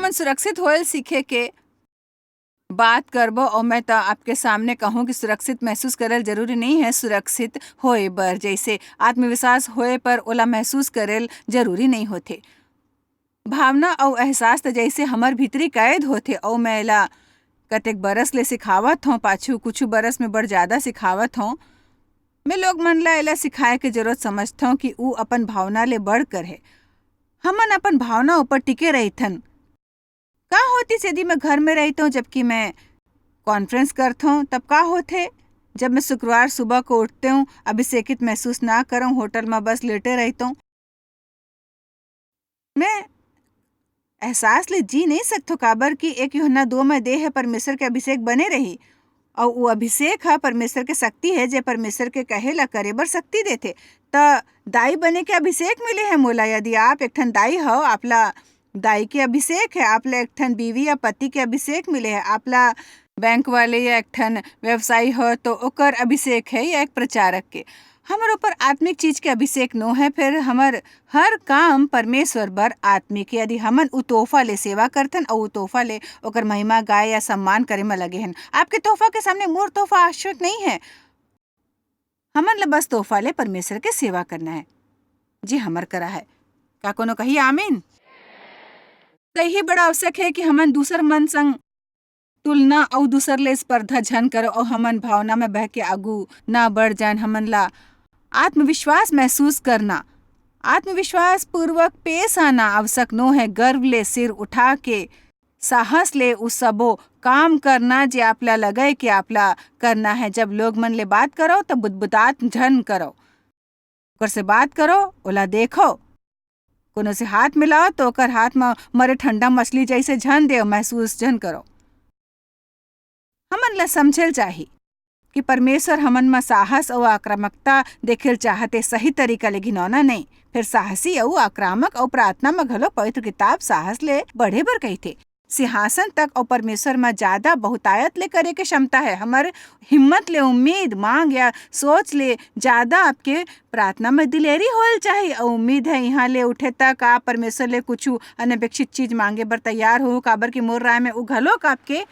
हमन सुरक्षित होयल सीखे के बात करबो और मैं तो आपके सामने कहूँ कि सुरक्षित महसूस करल जरूरी नहीं है सुरक्षित होए बर, जैसे आत्मविश्वास होए पर ओला महसूस करल जरूरी नहीं होते। भावना और एहसास तो जैसे हमर भीतरी कैद होते और मैं एला कतेक बरस ले सिखावत हूँ, पाछू कुछ बरस में बड़ ज्यादा सिखावत हूँ। मैं लोग मन ला एला सिखाए के जरूरत समझता हूँ कि ऊ अपन भावना ले बढ़ कर है। हमन अपन भावना ऊपर टिके रहथन। का होती यदि मैं घर में रहता हूँ जबकि मैं कॉन्फ्रेंस करता हूँ, तब का होते जब मैं शुक्रवार सुबह को उठते हूँ, अभिषेकित महसूस ना करूँ, होटल में बस लेटे रहता हूँ। मैं एहसास ले जी नहीं सकता काबर कि एक यूहन्ना 2 में देह है परमेश्वर के अभिषेक बने रही और वो अभिषेक है परमेश्वर के शक्ति है जे परमेश्वर के कहे ला करे बर शक्ति देते। त दाई बने के अभिषेक मिले है मोला। यदि आप एक ठन दाई हो, आपला दाई के अभिषेक है, आपला एक ठन बीवी या पति के अभिषेक मिले है, आपला बैंक वाले या एक ठन व्यवसायी हो तो ओकर अभिषेक है या एक प्रचारक के। हमर ऊपर आत्मिक चीज के अभिषेक नो है, फिर हमर हर काम परमेश्वर बर आत्मिक है। यदि हमन उ तोहफा ले सेवा करथन और उ तोहफा ले ओकर महिमा गाय या सम्मान करे में लगे हन। आपके तोहफा के सामने मोर तोहफा आवश्यक नहीं है। हमन ले बस तोहफा ले परमेश्वर के सेवा करना है जी हमर करा है। का कोनो कही आमीन। यही बड़ा आवश्यक है कि हमन दूसर मन संग तुलना और दूसर ले स्पर्धा झन करो और हमन भावना में बह के आगू ना बढ़ जान। हमन ला आत्मविश्वास महसूस करना, आत्मविश्वास पूर्वक पेश आना आवश्यक नो है। गर्व ले सिर उठा के साहस ले उस सबो काम करना जे आपला लगे कि आपला करना है। जब लोग मन ले बात करो तो बुदबुदात झन करो, ओकर से बात करो, ओला देखो, कोनो से हाथ मिलाओ तो ओकर हाथ में मरे ठंडा मछली जैसे झन दे महसूस झन करो। हमन ला समझल चाहिए कि परमेश्वर हमन में साहस और आक्रामकता देखेल चाहते, सही तरीका ले घिनौना नहीं। फिर साहसी और आक्रामक और प्रार्थना में घलो पवित्र किताब साहस ले बढ़े बर कहते। सिंहासन तक और परमेश्वर में ज्यादा बहुतायत ले करे के क्षमता है। हमारे हिम्मत ले, उम्मीद, मांग या सोच ले ज्यादा आपके प्रार्थना में दिलेरी होल चाहिए। और उम्मीद है यहाँ ले उठे तक आप परमेश्वर ले कुछ अनपेक्षित चीज मांगे बर तैयार हो। काबर की मोर राय में उ घलो आपके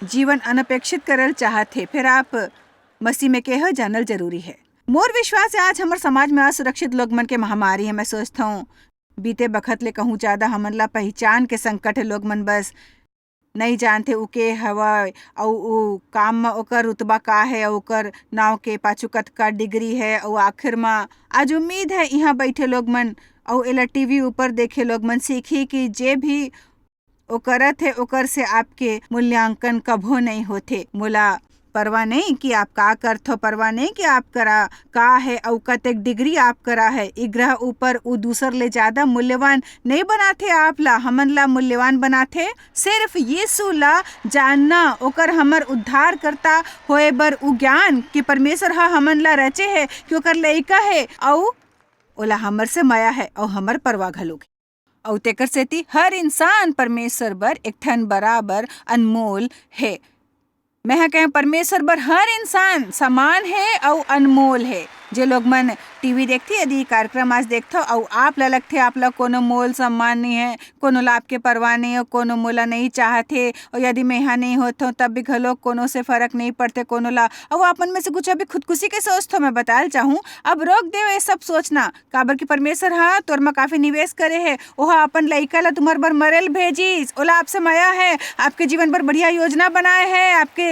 जीवन अनपेक्षित करल चाहते। फिर आप मसीह में कहो जानल जरूरी है। मोर विश्वास है आज हमारे समाज में असुरक्षित लोग मन के महामारी है। मैं सोचता हूँ बीते बखत ले कहूँ ज्यादा हमन ला पहचान के संकट है। लोग मन बस नहीं जानते उ के हवा और उ काम में ओकर रुतबा का है, ओकर नाव के पाछू कतका डिग्री है। और आखिर में आज उम्मीद है यहाँ बैठे लोग मन और एला टीवी ऊपर देखे लोग मन सीखी कि जे भी ओकरत है ओकर से आपके मूल्यांकन कभो नहीं होते। मोला परवाह नहीं कि आप का करथो, परवाह नहीं कि आप करा का है और कतेक डिग्री आप करा है। इ ग्रह ऊपर उ दूसर ले ज्यादा मूल्यवान नहीं बनाथे आप ला, हमन ला मूल्यवान बनाथे सिर्फ यीशु ला जानना, ओकर हमर उद्धार करता होए बर उ ज्ञान कि परमेश्वर हा हमन ला रचे है कि ओकर लइका है और ओला हमर से माया है और हमर परवाह घलोक। और तेकर सेती हर इंसान परमेश्वर बर एक ठन बराबर अनमोल है। मैं कहें परमेश्वर बर हर इंसान समान है और अनमोल है। जे लोग मन टीवी देखती, यदि कार्यक्रम आज देखते और आप ला लगते आप ला कोनो मोल सम्मान नहीं है, कोनो ला आपके परवाह नहीं हो, कोनो मोला नहीं चाहते और यदि मैं यहाँ नहीं होता हूँ तब भी घलो कोनो से फर्क नहीं पड़ते कोनो ला। और अपन में से कुछ अभी खुदकुशी के सोचते मैं बताल चाहूँ। अब रोक दे ये सब सोचना, काबर की परमेश्वर हाँ तोर में काफी निवेश करे है। ओहा अपन लइका ला तुम्हार बर मरेल भेजीस, ओला आपसे माया है, आपके जीवन पर बढ़िया योजना बनाए है। आपके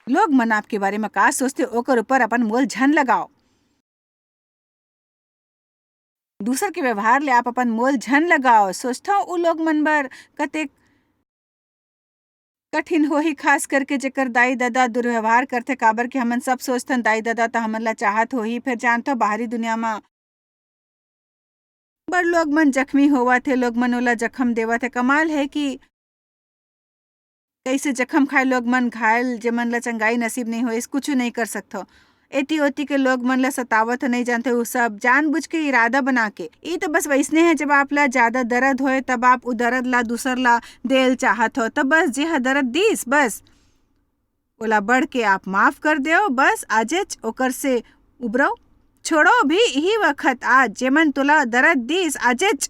लोग मन आपके बारे में का सोचते ओकर ऊपर अपन मोल झन लगाओ। दूसर के व्यवहार ले आप अपन मोल झन लगाओ। सोचता हूँ उ लोग मन बर कतेक कठिन हो ही, खास करके जेकर दाई दादा दुर्व्यवहार करते। काबर के हमन सब सोचतन दाई दादा तो हमन ला चाहत हो ही, फिर जानते बाहरी दुनिया में बड़ लोग मन जख्मी होवा थे, लोग मन ओला जख्म देवा थे। कमाल है कि कैसे जख्म खाए लोग मन घायल जे मन ला चंगाई नसीब नहीं हो, कुछ नहीं कर सकते। एती ओती के लोग मन ला सतावत नहीं जानते, वो सब जानबूझ के इरादा बना के। ये तो बस वैसने है जब आप ला ज्यादा दर्द होए तब आप उ दर्द ला दूसर ला देल चाहत हो, तब बस जे दर्द दीस बस ओला बढ़ के आप माफ कर दो, बस आजेच ओकर से उबरो छोड़ो भी यही वक्त आज जेमन तुला दर्द दीस आजेच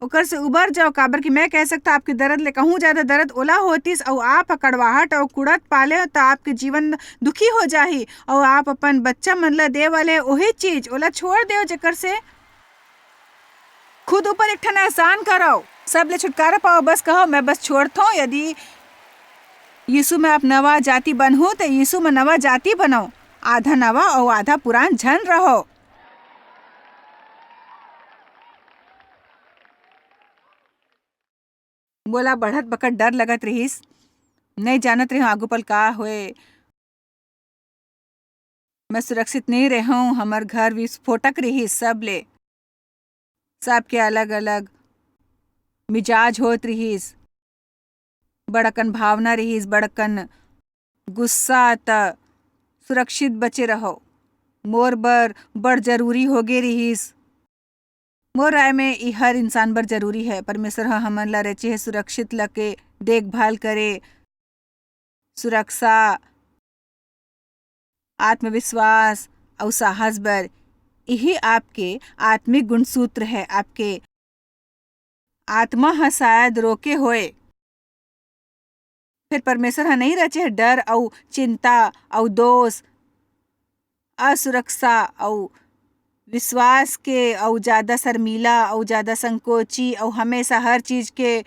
ओकर से उबर जाओ। काबर कि मैं कह सकता आपके दर्द ले कहूँ ज्यादा दर्द ओला होतीस और आप कड़वाहट और कुड़त पाले तो आपके जीवन दुखी हो जाही और आप अपन बच्चा मन ला दे वाले वही चीज ओला छोड़ दो जेकर से खुद ऊपर एक ठन एहसान करो, सब ले छुटकारा पाओ। बस कहो मैं बस छोड़ता हूँ। यदि यीशु में आप नवा जाति बनहूँ तो यीशु में नवा जाति बनो, आधा नवा और आधा पुरान झन रहो। बोला बढ़त बकट डर लगत रहीस, नहीं जानत रही आगू पल का होए। मैं सुरक्षित नहीं रहूं, हमर घर विस्फोटक रहीस सब ले, सबके अलग अलग मिजाज होत रहीस, बड़कन भावना रहीस, बड़कन गुस्सा। त सुरक्षित बचे रहो मोर बर बड़ जरूरी होगे रहीस। मोर राय में ई हर इंसान बर जरूरी है। परमेश्वर ह हमन ला रचे है सुरक्षित लके देखभाल करे, सुरक्षा, आत्मविश्वास और साहस बर। यही आपके आत्मिक गुणसूत्र है। आपके आत्मा ह शायद रोके होए, फिर परमेश्वर ह नहीं रचे है डर और चिंता और दोष, असुरक्षा और विश्वास के और ज्यादा शर्मीला और ज्यादा संकोची और हमेशा हर चीज के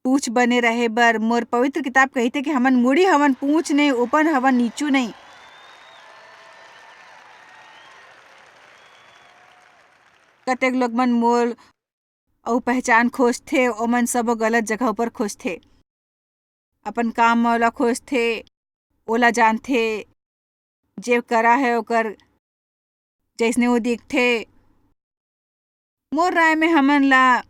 पूछ बने रहे बर। मोर पवित्र किताब कहते कि हमन मुड़ी हवन पूछ नहीं, ऊपर हवन नीचू नहीं। कतेक लोग मन मोल और पहचान खोजथे, ओमन सब गलत जगह पर खोजथे। अपन काम में ओला खोजथे, ओला जानथे, जे करा है ओकर जैसने वो दिखथे। मोर राय में हमन ला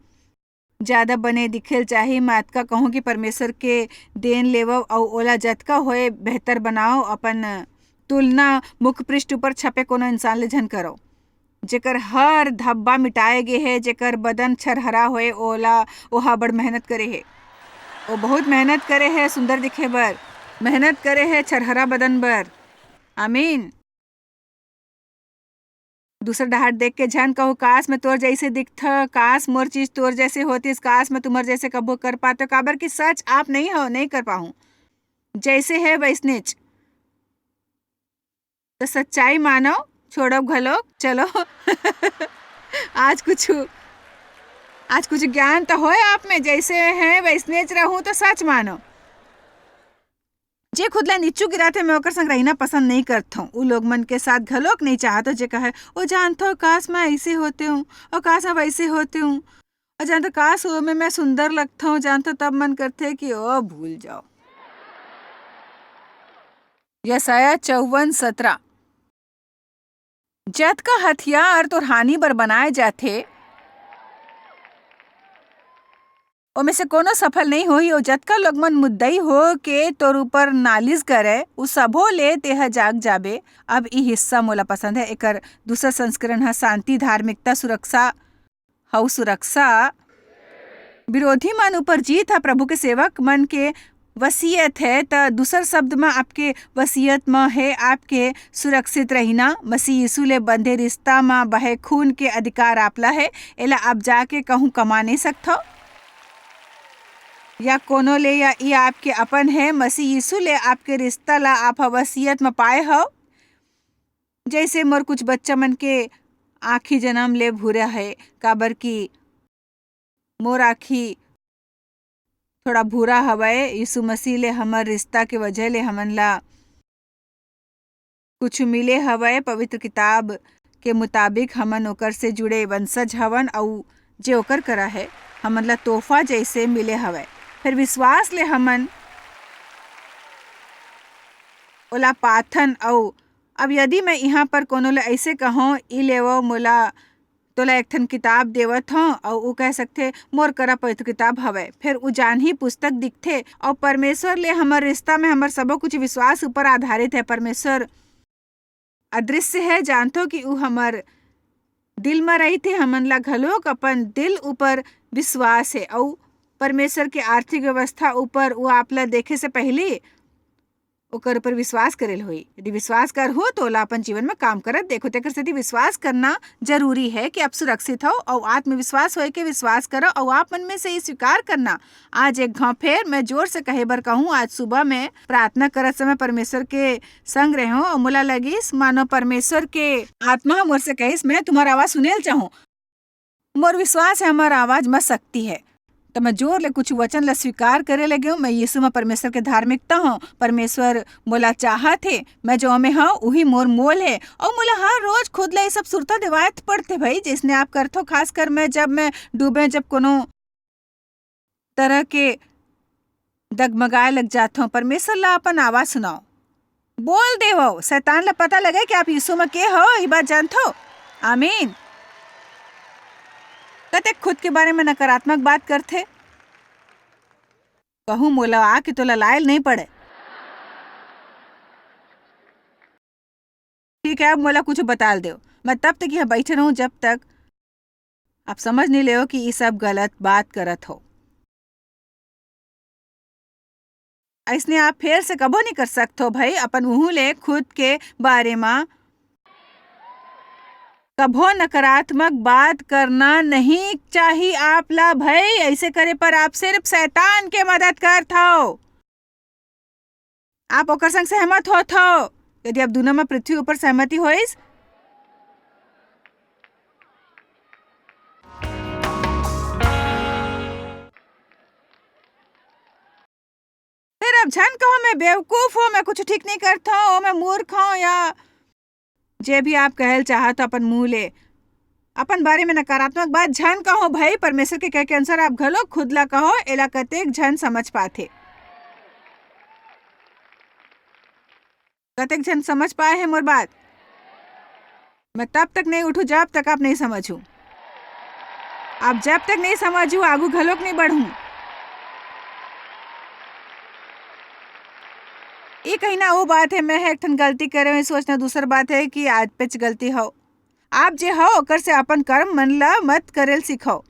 ज्यादा बने दिखेल चाही। मातका कहूँ कि परमेश्वर के देन लेवो और ओला जतका होए बेहतर बनाओ। अपन तुलना मुख पृष्ठ ऊपर छपे कोनो इंसान ले झन करो, जेकर हर धब्बा मिटाए गे है, जेकर बदन छरहरा होए ओला ओहा बड़ मेहनत करे है। वो बहुत मेहनत करे है सुंदर दिखे बर, मेहनत करे है छरहरा बदन बर। आमीन। दूसरा डहाट देख के झन कहो काश मैं तोर जैसे दिखता, काश मोर चीज तोर जैसे होतीस, काश मैं तुम्हारे जैसे कबो कर पाते। काबर की सच आप नहीं हो, नहीं कर पाऊं। जैसे है वैसनेच तो सच्चाई मानो, छोड़ो घलो चलो। आज कुछ ज्ञान तो होए आप में, जैसे है वैसनेच रहूं तो सच मानो। जे खुद ला नीचू गिराते मैं ओकर संग रहना पसंद नहीं करता हूँ। उ लोग मन के साथ घलोक नहीं चाहता जे कहे वो जानता हूँ काश मैं ऐसे होते हूँ और काश मैं वैसे होते हूँ, और जानता काश वो में मैं सुंदर लगता हूँ, जानता तब मन करते कि ओ भूल जाओ। यशायाह 54:17 जत का हथियार तोर हानि बर बनाए जाथे ओमे से कोनो सफल नहीं होही। और जतका लोग मन मुद्दई हो के तोर ऊपर नालिश करे उ सबो ले तेह जाग जाबे। अब ई हिस्सा मोला पसंद है। एकर दूसरा संस्करण है शांति, धार्मिकता, सुरक्षा हउ सुरक्षा। विरोधी मन ऊपर जीत है प्रभु के सेवक मन के वसीयत है। त दूसर शब्द में आपके वसीयत में है आपके सुरक्षित रहना। मसीह यीशु ले बंधे रिश्ता में बहे खून के अधिकार आपला है। एला आप जाके कहूँ कमा नहीं सकता या कोनो ले, या ये आपके अपन है। मसीह यीशु ले आपके रिश्ता ला आप वसीयत में पाए हो। जैसे मोर कुछ बच्चा मन के आँखी जन्म ले भूरा है, काबर की मोर आँखी थोड़ा भूरा हवाए। यीशु मसीह ले हमर रिश्ता के वजह ले हमन ला कुछ मिले हवाए। पवित्र किताब के मुताबिक हमन ओकर से जुड़े वंशज हवन और जे ओकर करा है हमन ला तोहफा जैसे मिले हवाए। फिर विश्वास ले हमन ओला पाथन। और अब यदि मैं यहाँ पर कोनो ले ऐसे कहूँ ई लेवो मोला तोला एक ठन किताब देवत हूँ और वो कह सकते मोर करा पवित्र किताब हवे, फिर वो जान ही पुस्तक दिखथे। और परमेश्वर ले हमर रिश्ता में हमर सबो कुछ विश्वास ऊपर आधारित है। परमेश्वर अदृश्य है, जानथो कि वो हमर दिल में रही थे। हमन ला घलोक अपन दिल ऊपर विश्वास है। और परमेश्वर के आर्थिक व्यवस्था ऊपर वो आपला देखे से पहले ओकर ऊपर विश्वास करेल होई। यदि विश्वास कर हो तो ओला अपन जीवन में काम करत देखो। तेकर सेती विश्वास करना जरूरी है कि आप सुरक्षित हो और आत्मविश्वास होए के विश्वास करो और आप मन में से ये स्वीकार करना। आज एक घाव फेर मैं जोर से कहे बर कहूँ, आज सुबह में प्रार्थना करत समय परमेश्वर के संग रहो और मोला लगिस मानो परमेश्वर के आत्मा मोर से कहिस मैं तुम्हारा आवाज सुनेल चाहूँ। मोर विश्वास है हमारा आवाज में शक्ति है। तो मैं जोर ले कुछ वचन ला स्वीकार करे लगे हूँ। मैं यीशु में परमेश्वर के धार्मिकता हूँ। परमेश्वर मोला चाहत है, मैं जो में हाँ वही मोर मोल है और मोला हर रोज खुद ला ये सब सुरता दिवात पड़ते भाई, जिसने आप करथो। खासकर मैं जब मैं डूबे, जब कोनो तरह के डगमगाए लग जाता हूँ, परमेश्वर ला अपन आवाज सुनाओ, बोल देवो, शैतान ला पता लगे कि आप यीशु में के हो। ये बात जानथो। आमीन। कते खुद के बारे में नकारात्मक बात करते, कहूँ मोला आके तोला लायल नहीं पड़े। ठीक है, अब मोला कुछ बता दो। मैं तब तक यहाँ बैठे रहूं जब तक आप समझ नहीं ले हो कि ये सब गलत बात करत हो। ऐसने आप फिर से कबो नहीं कर सकते हो भाई। अपन उहू ले खुद के बारे में कभो नकारात्मक बात करना नहीं चाहिए आप ला भाई। ऐसे करे पर आप सिर्फ शैतान के मदद करत हो। आप ओकर संग सहमत होत हो। यदि आप दोनों में पृथ्वी ऊपर सहमति होइस, फिर अब झन कहो मैं बेवकूफ हूँ, मैं कुछ ठीक नहीं करता हूँ, मैं मूर्ख हूँ, या जे भी आप कहल चाहत अपन मुँह ले अपन बारे में नकारात्मक बात झन कहो भाई। परमेश्वर के कह के अनुसार आप घलो खुद ला कहो, एला कतेक झन समझ पाथे। कतेक झन समझ पाए है मोर बात। मैं तब तक नहीं उठू जब तक आप नहीं समझू। आप जब तक नहीं समझू आगू घलोक नहीं बढ़ू। ये कहीं ना वो बात है मैं एक ठन गलती करे हुए सोचना। दूसर बात है कि आज पिच गलती हो। आप जे हो ओकर से अपन कर्म मन ला मत करेल सीखो।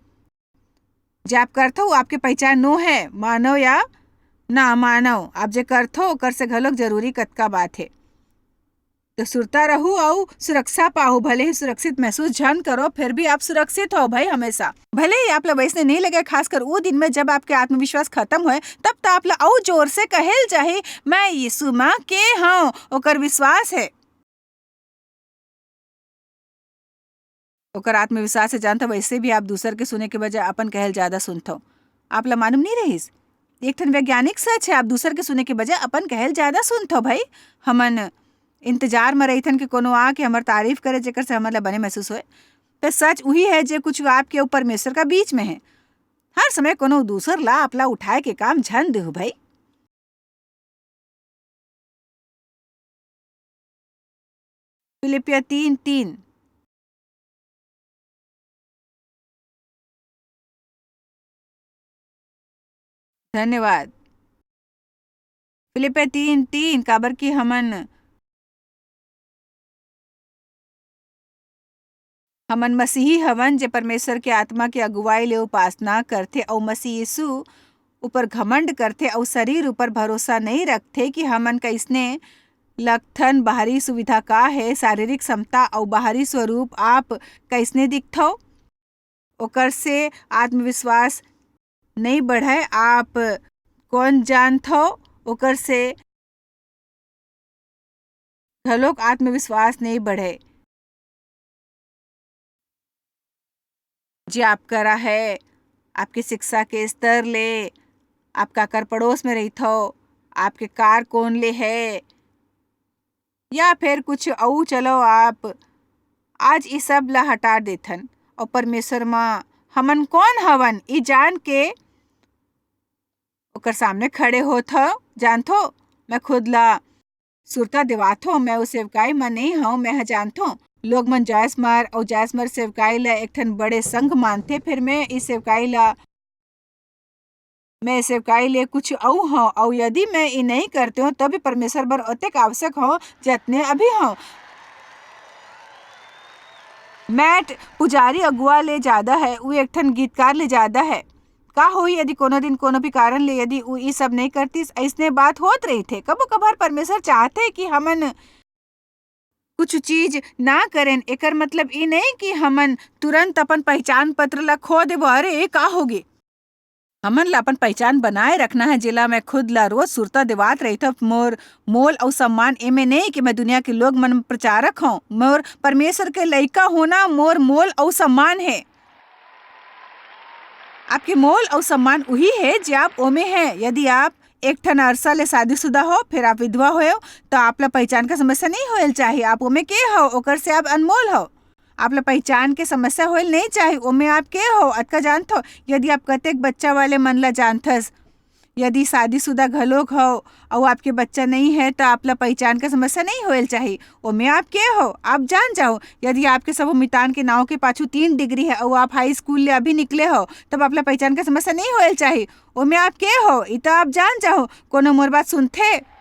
जे आप करथो वो आपके पहचान नो है, मानो या ना मानो। आप जे करथो ओकर से घलोक जरूरी कतका बात है। तो सुरता रहू और सुरक्षा पाओ। भले ही सुरक्षित महसूस झन करो, फिर भी आप सुरक्षित हो भाई हमेशा। भले ही आप ला वैसने नहीं लगे, खासकर वो दिन में जब आपके आत्मविश्वास खत्म होए, तब तो आप ला और जोर से कहेल चाहे मैं यीशु मां के हूँ, ओकर विश्वास है। ओकर आत्मविश्वास से जानता वैसे भी आप दूसर के सुने के बजाय अपन कहल ज्यादा सुनथो। आप ला मालूम नहीं रहीस, एक ठन वैज्ञानिक सच है। आप दूसर के सुने के बजाय अपन कहल ज्यादा सुनथो भाई। हमन इंतजार में रहीथन कि कोनो आके हमार तारीफ करे, जेकर से हमन ला बने महसूस होए। तो सच वही है जे कुछ आपके और परमेश्वर का बीच में है। हर समय कोनो दूसर ला आपला उठाए के काम झन देहु भाई। फिलिपिया 3:3। धन्यवाद। फिलिपिया 3:3 काबर की हमन मसीही हवन जे परमेश्वर के आत्मा के अगुवाई ले उपासना करथे और मसीह यीशु ऊपर घमंड करथे और शरीर ऊपर भरोसा नहीं रखथे कि हमन कैसने लक्षण बाहरी सुविधा का है, शारीरिक क्षमता और बाहरी स्वरूप आप कैसने दिखथो, ओकर से आत्मविश्वास नहीं बढ़े। आप कौन जानथो ओकर से घलोक आत्मविश्वास नहीं बढ़े। जे आप करा है आपकी शिक्षा के स्तर ले, आपका कर पड़ोस में रही थो, आपके कार कौन ले है, या फिर कुछ और चलो आप आज ये सब ला हटा देथन और परमेश्वर माँ हमन कौन हवन ई जान के ओकर सामने खड़े होत हो। जानथो मैं खुद ला सुरता दिवाथो, मैं उस सेवकाई में नहीं हूँ। मैं जानथो लोग मन जायसमर और जायसमर सेवकाई ला एक ठन बड़े संघ मानथे। फिर मैं इस सेवकाई ले कुछ औ हूँ और यदि मैं ये नहीं करते हूँ तो भी परमेश्वर बर अतेक आवश्यक हो जितने अभी हूँ। मैट पुजारी अगुआ ले ज्यादा है, वो एक ठन गीतकार ले ज्यादा है। का होई यदि कोनो दिन कोनो भी कारण ले यदि उ ई सब नहीं करतीस, ऐसने बात होत रही थे। कबो कभार परमेश्वर चाहते कि हमन कुछ चीज ना करें, एकर मतलब ई नहीं कि हमन तुरंत अपन पहचान पत्र ला खो देबो। अरे का होगे, हमन ला अपन पहचान बनाए रखना है, जिला मैं खुद ला रोज सुरता दिवात रही था। मोर मोल और सम्मान एमे नहीं कि मैं दुनिया के लोग मन प्रचारक हूँ, मोर परमेश्वर के लइका होना मोर मोल और सम्मान है। आपके मोल और सम्मान वही है जो आप ओमे है। यदि आप एक ठन अरसा ले शादीशुदा हो, फिर आप विधवा हो, तो आप ला पहचान का समस्या नहीं होल चाहिए। आप ओमे के हो, ओकर से आप अनमोल हो। आप ला पहचान के समस्या होल नहीं चाहिए। ओमे आप के हो अतका जानत हो। यदि आप कतेक बच्चा वाले मन ला जानथस, यदि शादीशुदा घलोक हो और आपके बच्चा नहीं है, तो आप ला पहचान का समस्या नहीं होल चाहिए। ओमे आप के हो आप जान जाओ। यदि आपके सब मितान के नाव के पाछू 3 डिग्री है और आप हाई स्कूल ले अभी निकले हो, तब आप ला पहचान का समस्या नहीं होल चाहिए। ओमे आप के हो इ तो आप जान जाओ। कोनो मोर बात सुनथे?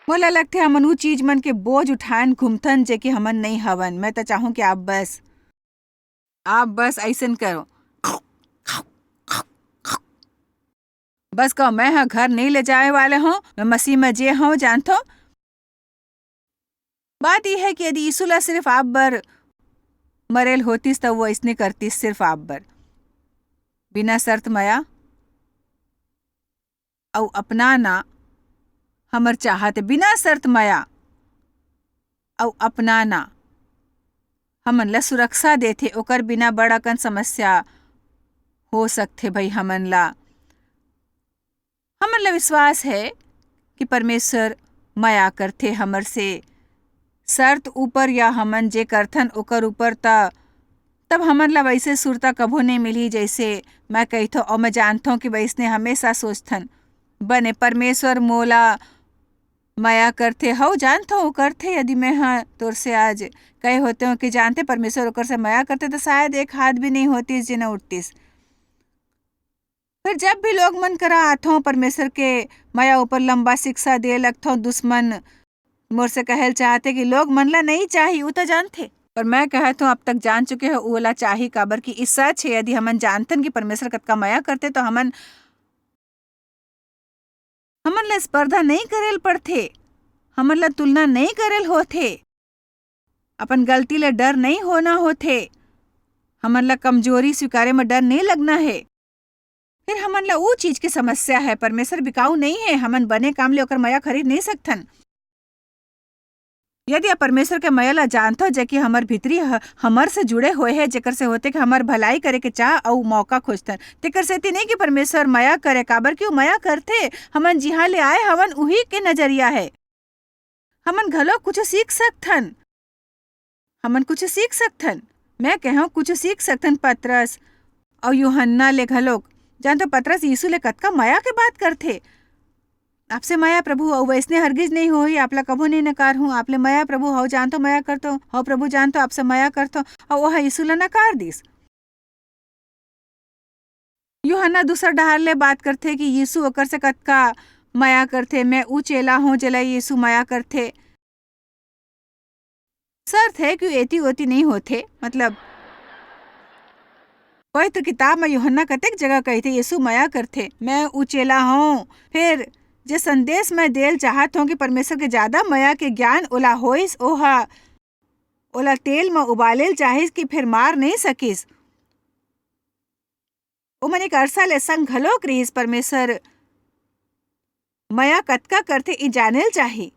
मोला लगथे हमन उ चीज मन के बोझ उठान घूमथन जे कि हमन नहीं हवन। मैं तो चाहूँ कि आप बस ऐसन करो, बस कहो मैं हाँ घर नहीं ले जाए वाले हूँ, मैं मसीह में जे हूँ जानथो। बात यह है कि यदि यीशु ला सिर्फ आप बर मरेल होतीस तो वो इसने करतीस, सिर्फ आप बर, बिना शर्त मया और अपनाना हमर चाहते, बिना शर्त मया और अपनाना हमन ला सुरक्षा देथे। ओकर बिना बड़ा कन समस्या हो सकथे भाई। हमन ला विश्वास है कि परमेश्वर माया करथे हमर से। शर्त ऊपर या हमन जे करथन ओकर ऊपर तब हमन ला वैसे सुरता कभो नहीं मिली जैसे मैं कहथो। और मैं जानथो कि वैसने हमेशा सोचथन बने परमेश्वर मोला माया करथे, हव जानथो वो करथे। यदि मैं हाँ तोर से आज कहे होते हो कि जानते परमेश्वर ओकर से माया करते, तो शायद एक हाथ भी नहीं होतीस जे न उठतीस। फिर जब भी लोग मन करा आथो परमेश्वर के माया ऊपर लंबा शिक्षा दे लगथो, दुश्मन मोर से कहल चाहते कि लोग मन ला नहीं चाहिए, वो तो जानते। पर मैं कहत हूँ अब तक जान चुके हो ओला चाही, काबर की इस सच है। यदि हमन जानतन कि परमेश्वर कतका माया करते, तो हमन ला स्पर्धा नहीं करेल पड़थे, हमन ला तुलना नहीं करेल होथे, अपन गलती ले डर नहीं होना होथे, हमन ला कमजोरी स्वीकारे में डर नहीं लगना है। फिर हमन ला वो चीज की समस्या है, परमेश्वर बिकाऊ नहीं है, हमन बने काम ले ओकर माया खरीद नहीं सकथन। यदि आप परमेश्वर के माया ला जानथो जे कि हमर भीतरी हमर से जुड़े हुए है, जेकर से होते कि हमर भलाई करे के चाह और मौका खोजथन, तेकर सेती नहीं कि परमेश्वर माया करे, काबर कि वो माया करथे। हमन जिहाँ ले आए हवन उही के नजरिया है। हमन घलो कुछ सीख सकथन, हमन कुछ सीख सकथन। मैं कहूँ कुछ सीख सकथन पतरस और यूहन्ना ले घलोक। जानतो पतरस यीशु ले कतका माया के बात करथे, आपसे माया प्रभु और वैसने हरगिज नहीं होई, आपला कभो नहीं नकार हूँ, आपले माया प्रभु हो जानतो माया करतो, हो प्रभु जानतो आपसे माया करतो, और वह यीशु ला नकार दिस। यूहन्ना दूसरा डहार ले बात करथे कि यीशु ओकर से कतका माया करथे, मैं ऊ चेला हूँ जेला यीशु माया करथे। शर्त है कि एती ओती नहीं होथे, मतलब पवित्र किताब में यूहन्ना कतेक जगह कहथे यीशु माया करथे, मैं ऊ चेला हूँ। फिर जे संदेश मैं देल चाहत हूँ कि परमेश्वर के ज्यादा माया के ज्ञान ओला होइस, ओला तेल में उबालेल चाहिस कि फिर मार नहीं सकिस। ओ मन एक अरसा ले संग घलोक रहिस। परमेश्वर माया कतका करथे ई जानेल चाही।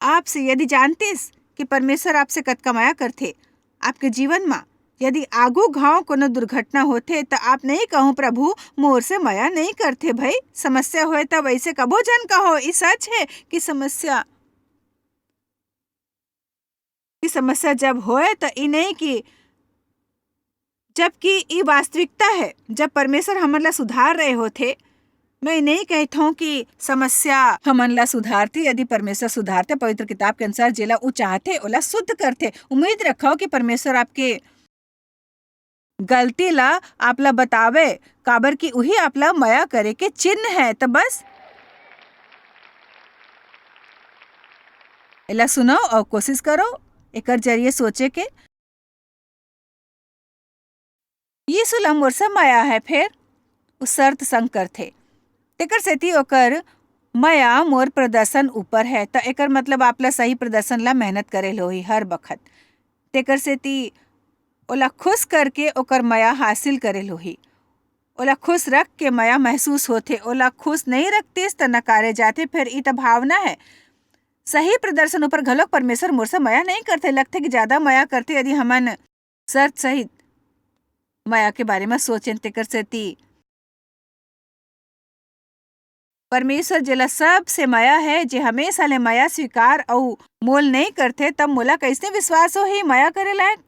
आपसे यदि जानतीस कि परमेश्वर आपसे कतका माया करथे आपके जीवन में, यदि आगू घाव कोनो दुर्घटना होथे तो आप नहीं कहूँ प्रभु मोर से माया नहीं करथे, भाई समस्या होए तो वैसे कबो जन कहो। ई सच है कि समस्या जब होए तो ई नहीं कि, जबकि ई वास्तविकता है जब परमेश्वर हमन ला सुधार रहे होथे। मैं नहीं कहता हूँ कि समस्या हमन ला सुधारती, यदि परमेश्वर सुधारते पवित्र किताब के अनुसार जेला ऊ चाहते ओला शुद्ध करते। उम्मीद रखो कि परमेश्वर आपके गलती ला आपला बतावे, काबर की उही आपला माया करे के चिन्ह है। तो बस एला सुनो और कोशिश करो एकर जरिए सोचे के यीशु ला मोर से माया है, फिर उस शर्त संग करथे। तेकर सेती ओकर माया मोर प्रदर्शन ऊपर है, त एकर मतलब आपला सही प्रदर्शन ला मेहनत करे होही हर बखत। तेकर सेती ओला खुश करके ओकर माया हासिल करे होही। ओला खुश रख के माया महसूस होथे, ओला खुश नहीं रखतेस त नकारे जाथे। फिर ई त भावना है। सही प्रदर्शन ऊपर घलोक परमेश्वर मोर से माया नहीं करथे, लगथे कि ज्यादा माया करथे यदि हमन शर्त सहित माया के बारे में सोचें। तेकर सेती परमेश्वर जेला सबसे माया है, जे हमेशा ले माया स्वीकार अउ मोल नहीं करथे, तब मोला कैसे विश्वास होही माया करे लायक?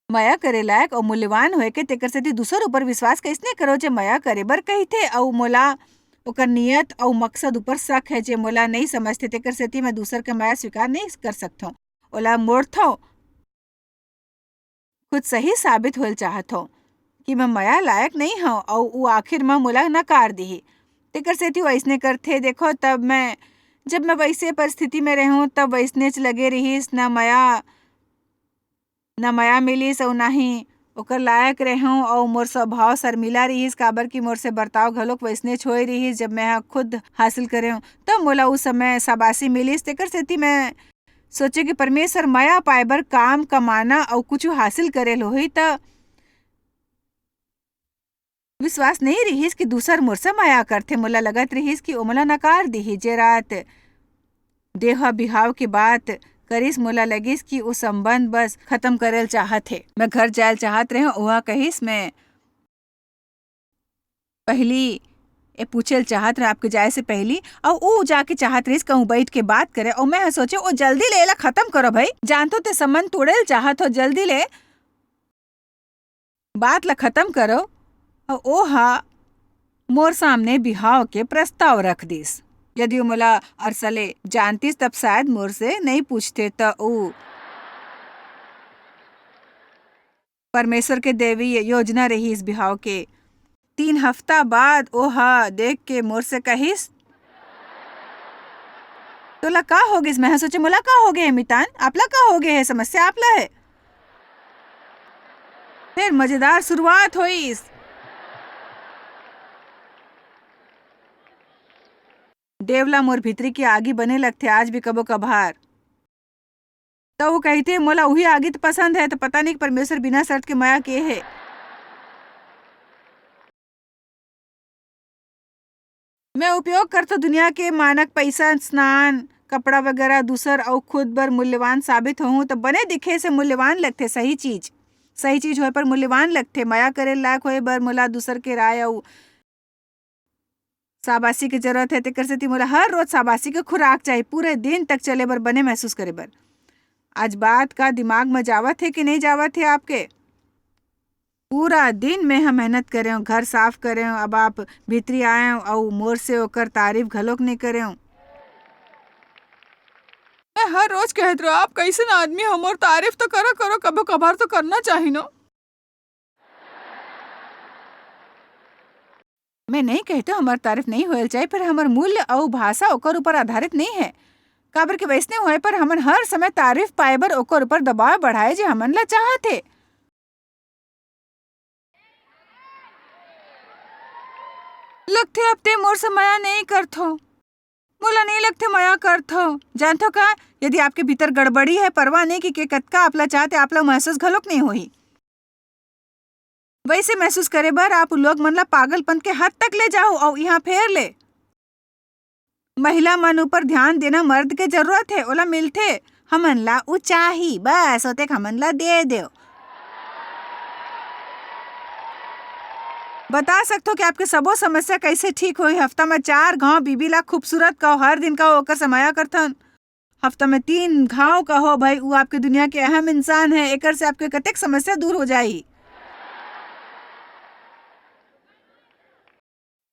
माया करे लायक अउ मूल्यवान होए के तेकर सेती दूसर ऊपर विश्वास कैसने करो जे माया करे बर कहिथे अउ मोला ओकर नियत अउ मकसद ऊपर शक है, जे मोला नहीं समझथे। तेकर सेती मैं दूसर के माया स्वीकार नहीं कर सकथो, ओला मोड़थो। खुद सही साबित होल चाहथो कि मैं माया लायक नहीं हूँ अउ ऊ आखिर में मोला नकार दिही। तेकर सेती वैसने करथे। देखो, तब मैं जब मैं वैसे परिस्थिति में रहूं तब वैसनेच लगे रहीस, ना माया मिलिस अउ ना ही ओकर लायक रहूं अउ मोर स्वभाव शर्मिला रहीस, काबर कि मोर से बर्ताव घलोक वैसनेच होए रहीस। जब मैं खुद हासिल करे हूं तब मोला उस समय शाबाशी मिलिस। तेकर सेती मैं सोचे कि परमेश्वर माया पाए बर काम कमाना अउ कुछ हासिल करे होही, त विश्वास नहीं रहीस कि दूसर मोर से माया करथे। मोला लगत रहीस कि ओ मोला नकार दिही। जे रात देहा बिहाव के बात करिस, मोला लगिस कि वो संबंध बस खत्म करल चाहत है। मैं घर जायल चाहत रहे, वहाँ कहिस मैं पहली ए पूछल चाहत रहे आपके जाए से पहली, और वो जाके चाहत रहीस कहूँ बैठ के बात करे। और मैं सोचे ओ जल्दी ले ला खत्म करो भाई, जानतो ते संबंध तोड़ेल चाहत हो, जल्दी ले बात ला खत्म करो। और ओहा मोर सामने बिहाव के प्रस्ताव रख दिस। यदि वो मोला अरसले जानतीस तब शायद मोर से नहीं पूछते, त ऊ परमेश्वर के देवी योजना रही इस बिहाव के। 3 हफ्ता बाद ओहा देख के मोर से कहिस, तोला का हो गइस? मैं सोचे मोला का हो गए है मितान, आपला का हो गए है? समस्या आपला है। फिर मजेदार शुरुआत होइस। देवला मोर भीतरी की आगी बने लगथे आज भी कबो कभार। तो वो कहते मोला वही आगी तो पसंद है, तो पता नहीं परमेश्वर बिना शर्त के माया के है। मैं उपयोग करता दुनिया के मानक पैसा, स्नान, कपड़ा वगैरह दूसर और खुद बर मूल्यवान साबित होऊं तो बने दिखे से मूल्यवान लगथे। सही चीज होए पर मूल्यवान लगथे। माया करे लायक होए बर मोला दूसर के राय और शाबाशी की जरूरत है। तेकर सेती मोला हर रोज शाबाशी के खुराक चाहिए, पूरे दिन तक चले बर, बने महसूस करे बर। आज बात का दिमाग में जावत है कि नहीं जावत है आपके? पूरा दिन में हम मेहनत करे हूँ, घर साफ करे हूँ, अब आप भीतरी आए हूँ और मोर से होकर तारीफ घलोक नहीं करे हूँ। मैं हर रोज कहत रहा आप कैसे ना आदमी हो, मोर तारीफ तो करो कभी कभार तो करना चाहिए ना। मैं नहीं कहते हमार तारीफ नहीं होल चाहिए, पर हमार मूल्य और भाषा ओकर ऊपर आधारित नहीं है। काबर के वैसने होए पर हमन हर समय तारीफ पाए बर ओकर ऊपर दबाव बढ़ाए जे हमन ला चाहते। लगथे अब ते मोर से माया नहीं करथो, मोला नहीं लगथे माया करथो। जानथो का, यदि आपके भीतर गड़बड़ी है, परवाह नहीं कि के कतका आपला चाहते, आपला महसूस घलोक नहीं होही। वैसे महसूस करे बर आप लोग मन ला पागलपन के हद तक ले जाओ और यहाँ फेर ले। महिला मन ऊपर ध्यान देना मर्द के जरूरत है, ओला मिलथे हमन ला ऊ चाही, बस ओते हमन ला दे दो। बता सकते हो कि आपके सबो समस्या कैसे ठीक हुई? हफ्ता में 4 घाव बीबी ला खूबसूरत कहो, हर दिन कहो ओकर से माया करथन। हफ्ता में 3 घाव कहो भाई वो आपके दुनिया के अहम इंसान है, एकर से आपके कतेक समस्या दूर हो जाही।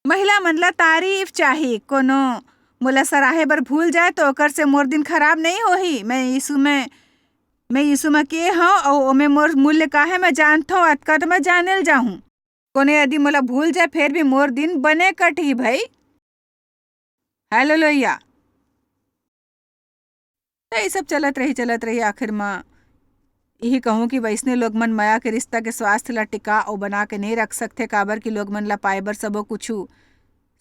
महिला मन ला तारीफ चाहिए, कोनो मोला सराहे बर भूल जाए तो ओकर से मोर दिन खराब नहीं होही। मैं यीशु में के हूँ और ओमे मोर मूल्य का है मैं जानता हूँ, अतका तो मैं जानल जाहूँ। कोने यदि मोला भूल जाए फिर भी मोर दिन बने कटही भाई। हेलो लोहिया, तो ये सब चलत रही आखिर में यही कहूँ कि वैसने लोग मन माया के रिश्ता के स्वास्थ्य ला टिका अउ बना के नहीं रख सकथे, काबर कि लोग मन ला पाए बर सबो कुछु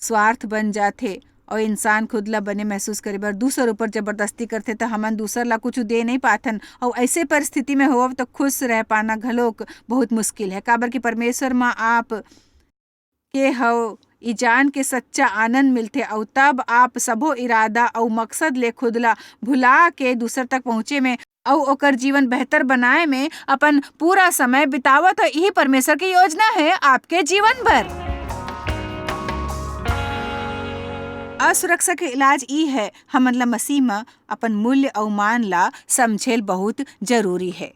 स्वार्थ बन जाथे और इंसान खुद ला बने महसूस करे बर दूसर ऊपर जबरदस्ती करथे त हमन दूसर ला कुछ दे नहीं पाथन। और ऐसे परिस्थिति में होव तो खुश रह पाना घलोक बहुत मुश्किल है, काबर कि परमेश्वर माँ आप के हव ई जान के सच्चा आनंद मिलथे और तब आप सबो इरादा और मकसद ले खुद ला भुला के दूसर तक पहुँचे में और ओकर जीवन बेहतर बनाए में अपन पूरा समय बितावत है। यही परमेश्वर की योजना है आपके जीवन भर। असुरक्षा के इलाज ई है हमन ला मसीह में अपन मूल्य और मान ला समझेल बहुत जरूरी है।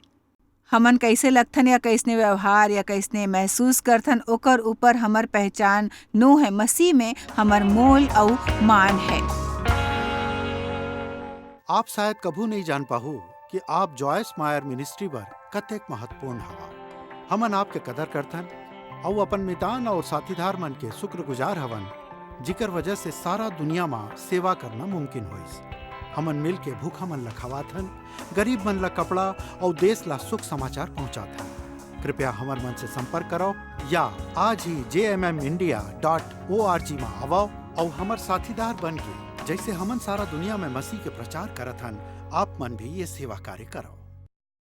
हमन कैसे लगथन या कैसने व्यवहार या कैसने महसूस करथन ओकर ऊपर हमर पहचान नो है, मसीह में हमर मोल और मान है। आप शायद कभू नहीं जान पाहु कि आप जॉयस मायर मिनिस्ट्री बर कतेक महत्वपूर्ण हवा। हमन आपके कदर करथन और अपन मितान और साथीदार मन के शुक्रगुजार हवन, जिकर वजह से सारा दुनिया में सेवा करना मुमकिन होइस। हमन मिल के भूखा मन ला खवाथन, गरीब मन ला कपड़ा और देश ला सुख समाचार पहुंचाथन। कृपया हमर मन से संपर्क करो या आज ही jmmindia.org में आवो और हमर साथीदार बन के जैसे हमन सारा दुनिया में मसीह के प्रचार करत हन, आप मन भी ये सेवा कार्य करो।